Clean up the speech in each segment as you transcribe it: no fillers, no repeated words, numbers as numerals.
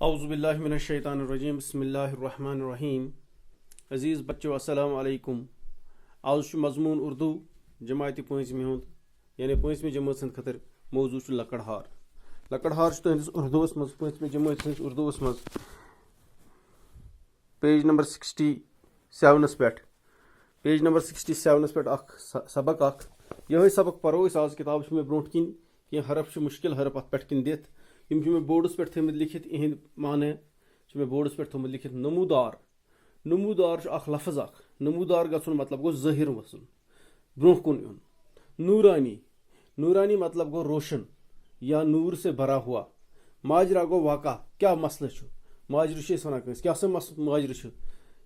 اعوذ باللہ من الشیطان الرجیم بسم اللہ الرحمن الرحیم. عزیز بچو السلام علیکم. آز مضمون اردو جماعت پانچمی ہند یعنی پانچمی جماعت ہند خاطر موضوع لکڑ ہار. لکڑ ہار تہندس اردوس مز پانچمی جماعت ہندس اردوس مز پیج نمبر 67 پہ پیج نمبر 67 پہ سبق یہ سبق پرو آز کتاب میں برو کن کی حرف مشکل حرف ات پہ کن دت یہ بورڈس پہ تھمت لکھت اہند معنی بورڈس پہ تھومت لکھت نمودار. نمودار اخ لفظ نمودار گھن مطلب گو ظاہر وسن برو کن یون. نورانی نورانی مطلب گو روشن یا نور سے بھرا ہوا. ماجرا گو واقع کیا مسئلہ ماجر ونان کیا سا ماجر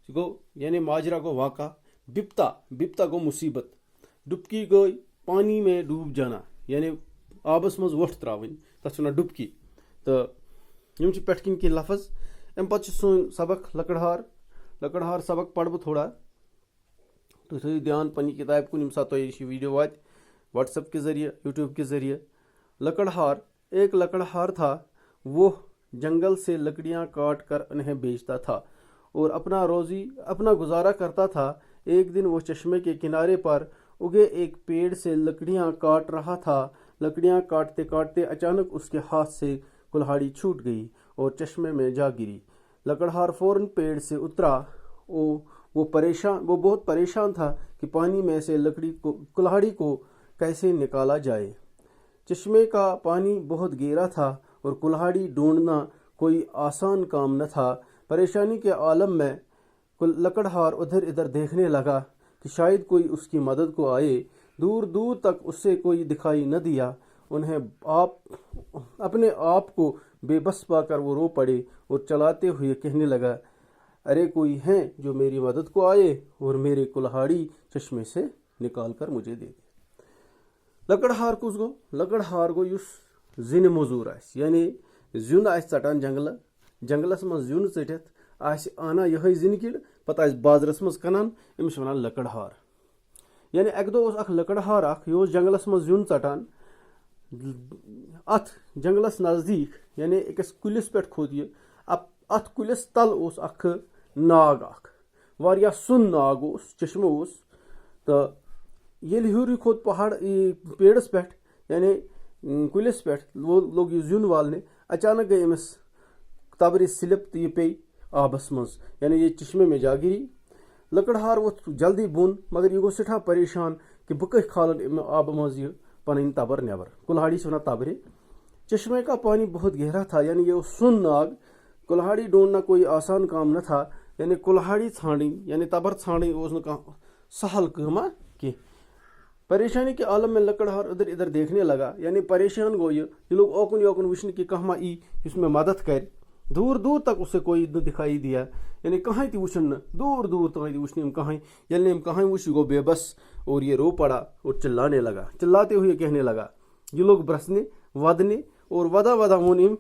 گو یعنی ماجرا گو واقع. بپتا بپتا گو مصیبت. ڈبکی گئی پانی میں ڈوب جانا یعنی آبس مز ووٹ تراؤن تک ونان ڈبکی. تو یم پہ کن کی لفظ ام پتہ سون سبق لکڑ ہار سبق پڑھ بہ تھوڑا. تو تھو دھیان پنہ کتاب کن یم سات یہ ویڈیو وات واٹس ایپ کے ذریعے یوٹیوب کے ذریعے. لکڑ ہار ایک لکڑ ہار تھا. وہ جنگل سے لکڑیاں کاٹ کر انہیں بیچتا تھا اور اپنا گزارا کرتا تھا. ایک دن وہ چشمے کے کنارے پر اگے ایک پیڑ سے لکڑیاں کاٹ رہا تھا. لکڑیاں کاٹتے کاٹتے اچانک اس کے ہاتھ سے کلہاڑی چھوٹ گئی اور چشمے میں جا گری. لکڑہار فوراً پیڑ سے اترا. وہ بہت پریشان تھا کہ پانی میں سے کلہاڑی کو کیسے نکالا جائے. چشمے کا پانی بہت گہرا تھا اور کلہاڑی ڈھونڈنا کوئی آسان کام نہ تھا. پریشانی کے عالم میں لکڑہار ادھر ادھر دیکھنے لگا کہ شاید کوئی اس کی مدد کو آئے. دور دور تک اس سے کوئی دکھائی نہ دیا. اپنے آپ کو بے بس پا کر وہ رو پڑے اور چلاتے ہوئے کہنے لگا, ارے کوئی ہے جو میری مدد کو آئے اور میرے کلہاڑی چشمے سے نکال کر مجھے دے دے. لکڑہار کس گو لکڑہار گو یس زن موزور یعنی زیون ژٹان جنگلس مز زیون ژٹتھ آنا یہ زن کڑ پتہ بازرس مز کنان امس ونان لکڑہار. یعنی اک دہ اخ لکڑہار یہ جنگلس مز زیون ژٹان. ات جنگلس نزدیک یعنی اکس کلس پہ کھوت یہ ات کلس تل اخ ناگ واریاہ سن ناگ چشمہ تو یل ہیوری کھوت پہاڑ پیڑس پہ یعنی کلس پہ وہ لوگ یہ زیون والنے. اچانک گئی امس تبر سلپ تو یہ پی آبس مز یعنی یہ چشمے میں جا گری. لکڑہار ووت جلدی بون مگر یہ گو سٹھا پریشان کہ بہ کتھ کھالن آب مز یہ پن تبر نبر. کلہاڑی ونان تبرِ. چشمے کا پانی بہت گہرا تھا یعنی یہ سن ناگ. کلہاڑی ڈھونڈنا کوئی آسان کام نہ تھا یعنی کلہاڑی ژھانڈن یعنی تبر ژھانڈن سہل کما کی. پریشانی کے عالم میں لکڑہار ادھر ادھر دیکھنے لگا یعنی پریشان گو یہ لوگ اوکن یوکن وچن کہ کھانا ای اس میں مدد کر. دور دور تک اسے کوئی نہ دکھائی دیا یعنی کہیں تہ وچن دور دور تک وچن کہیں. یل کہیں وچ گو بے بس اور یہ رو پڑا اور چلاتے ہوئے کہنے لگا. یہ لوگ برسنے ودنے اور ودا ودا ون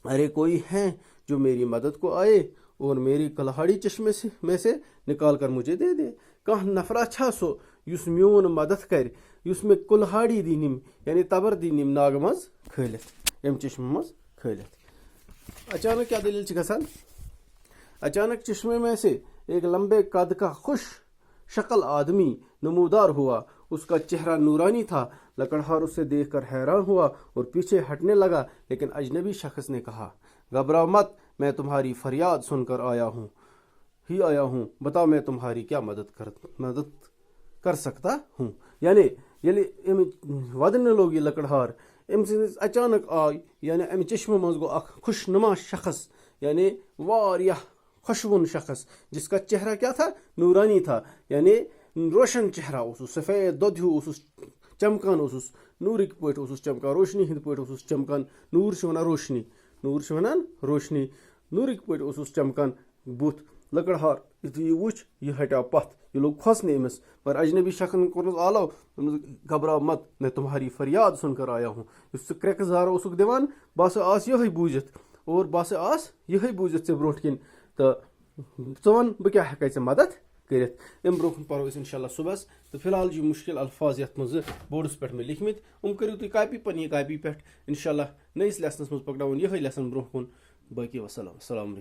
ارے کوئی ہے جو میری مدد کو آئے اور میری کلہاڑی چشمے میں سے نکال کر مجھے دے دے. کہاں نفرا چھا سو یس میون مدد کر یس میں کلہاڑی دی نم یعنی تبر دی نم ناگ مز کھلت ام چشمہ مز کھلت. اچانک کیا دلیل گژھان. اچانک چشمے میں سے ایک لمبے قد کا خوش شکل آدمی نمودار ہوا. اس کا چہرہ نورانی تھا. لکڑہار اسے دیکھ کر حیران ہوا اور پیچھے ہٹنے لگا لیکن اجنبی شخص نے کہا, گھبراؤ مت, میں تمہاری فریاد سن کر آیا ہوں. بتاؤ میں تمہاری کیا مدد کر سکتا ہوں. یعنی ودن لوگ یہ لکڑہار ام اچانک آئی یعنی ام چشمہ مز گو اخ خوش نما شخص یعنی واریاہ خوشون شخص جس کا چہرہ کیا تھا نورانی تھا یعنی روشن چہرہ سفید دودھ چمکان نورک پہ چمکان روشنی ہند پہ چمکان. نور ونان روشنی نورک پہ چمکان بت. لکڑہار یتھے یہ وچ یہ ہٹاو پتھ یہ لوگ کھوسنے امس پر اجنبی شخص کورنس آلو گھبراؤ مت میں تمہاری فریاد سن کر آیا ہوں. اس کرک زارو دان بہت آس یہ بوزت اور بہت آس یہ بوزت ژے برو کن تو ون بہ کیا ہیکے ژے مدد کٔرِتھ اَمہِ برونٛہہ کُن پَرو أسۍ اِنشاء اللہ صُبحس تہٕ فِلحال چھِ یِم مُشکِل الفاظ یَتھ منٛز بورڈَس پٮ۪ٹھ مےٚ لیکھمٕتۍ کٔرِو تُہۍ کاپی پنٛنہِ کاپی پٮ۪ٹھ اِنشاء اللہ نٔیِس لیسنَس منٛز پَکناوُن یِہوٚے لیسن برونٛہہ کُن باقٕے وَسلام السلام علیکُم